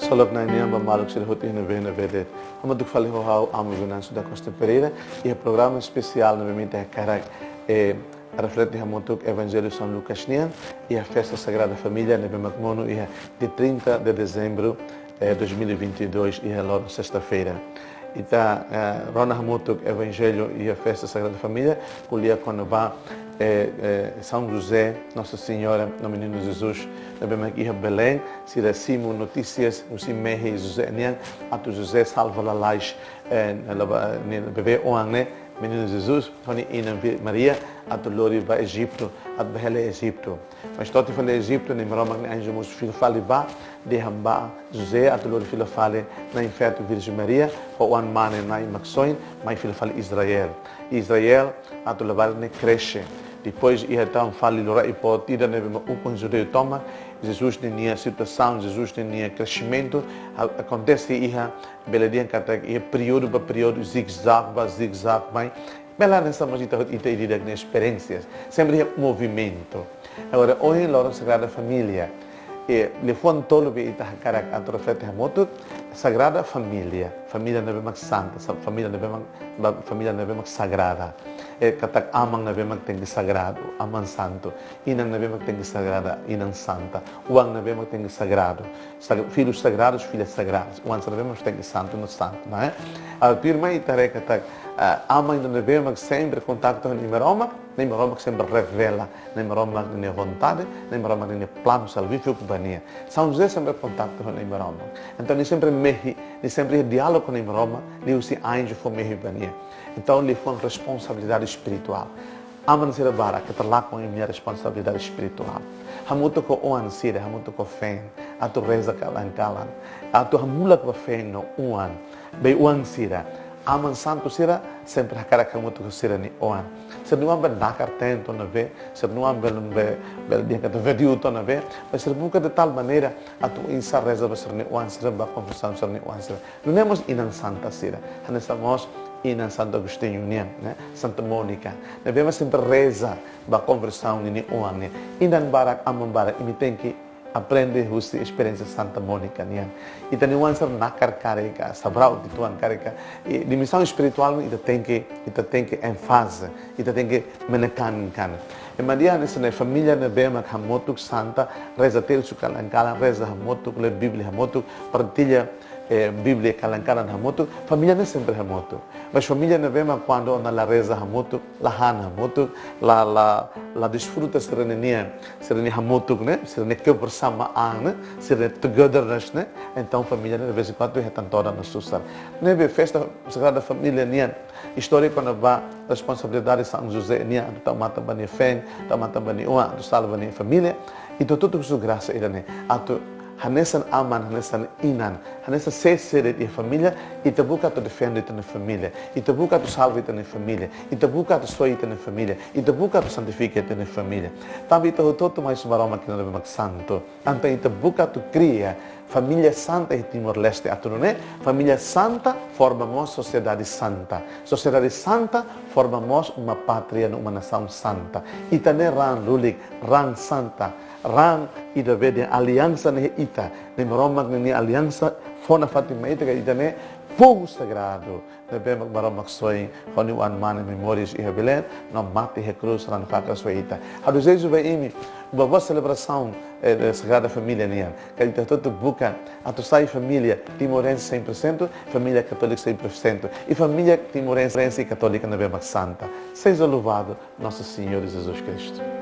Salve na Niamba Maluk Sirhuti na Vena Vede. Como tu falei ao amo Venâncio da Costa Pereira e o programa especial novamente é cara reflete muito o Evangelho São Lucas Nian e a festa Sagrada Família na Bemacmono e de 30 de dezembro de 2022 e é logo sexta-feira. Então, Rona muito o Evangelho e a festa Sagrada Família, colhia quando vai São José, Nossa Senhora, no Menino Jesus, na Bemaqui Belém, se recebemos notícias, o Simehe José Nian, a tu José salva la lais, no bebê Oane, Menino Jesus, Tony Ina Maria, a tu Lori vai Egipto, a tu Behele Egipto. Mas todo falei Egipto, nem Roma, nem Anjo Mus filho fale ba, de Hamba, José, a tu Lori filho fale na inferto Virgem Maria, o One Mane na Imaxoin, mas filho fale Israel. Israel, a tu levar ne cresce. Depois ia então fale Lora e pode ir na o com judeu toma. Jesus tinha situação, Jesus tinha crescimento. Acontece ia beledia que é período para período zig-zag, mas bela nessa magita ideia de experiências, sempre é movimento. Agora hoje na Sagrada Família le fon tolo be ita karak atrofete hamotu Sagrada Família, família na bemak santa, família na bemak sagrada. Katak amang na bemak tengi sagrado, amang santo, inang na bemak tengi sagrada, inang santa, uang na bemak tengi sagrado, filhos sagrados, filhas sagradas, uang na bemak tengi santo, no santo, não é? A pirma itare katak amang na bemak sempre contacto com Imeroma, nem Imeroma que sempre revela, nem Imeroma que tem vontade, nem Imeroma que tem plano salvífico que bania. São José sempre contacto com Imeroma. Então ele sempre mehi, ele sempre diálogo com Imeroma, ele usa anjo for mehi bania. Então ele foi uma responsabilidade espiritual. Aman sira bara que lá com a minha responsabilidade espiritual. Hamuto ko oan sira, hamuto ko fen, atu reza kalan, atu hamula ko fen no oan, be oan sira. Aman santo sira sempre hakara kamuto ko sira ni oan. Se não há nakar tento na ver, se não há bel dia que te vediu na ver, mas se nunca de tal maneira a tu insa reza vai ser ni oan sira ba confissão ser ni oan sira. Não temos inan santa sira, hanestamos inan Santo Agostinho, né? Santa Mônica. Devemos sempre reza ba conversão ni oan. Inan barak amam barak, imi tem que aprender a experiência Santa Mônica, né? E também o answer nakar kareka, sabrau de tuan kareka. E dimensão espiritual ita tem que ênfase, ita tem que menekan kan. E Maria nessa família na bema hamotuk santa reza ter su kalankala reza hamotuk le Bíblia hamotuk partilha Bíblia kalankala hamotuk família não sempre hamotuk. Mas família na bema quando na reza hamotuk la han hamotuk la desfruta serenia hamotuk, né? Serenia que bersama an, serenia togetherness, né? Então família na vez em quando é tantora na susar. Neve festa Sagrada Família nian história quando vai responsabilidade de São José nian tu mata bani fen, tu mata bani uma, tu salva bani família e tudo com graça ele né. Atu hanesan aman, hanesan inan, hanesan ser de família e te busca tu defender tua família, e te busca tu salva tua família, e te busca tu soia tua família, e te busca tu santifica tua família. Também te todo mais maroma que não é mais santo. Então te busca tu cria família santa em Timor-Leste, né? Família santa formamos sociedade santa. Sociedade santa formamos uma pátria, uma nação santa. E também ran lulik, ran santa. Rang ida vede aliança ne ita, ne maroma ne aliança fona Fatima ita ita ne povo sagrado. Ne bem maroma soin, honi wan man memórias e rebelen, não mate he cruz ran faca soita. Hadu Jesus vai imi, uma celebração da Sagrada Família nian. Que ita todo buca, a tu sai família timorense 100%, família católica 100% e família timorense e católica na bem santa. Seja louvado nosso Senhor Jesus Cristo.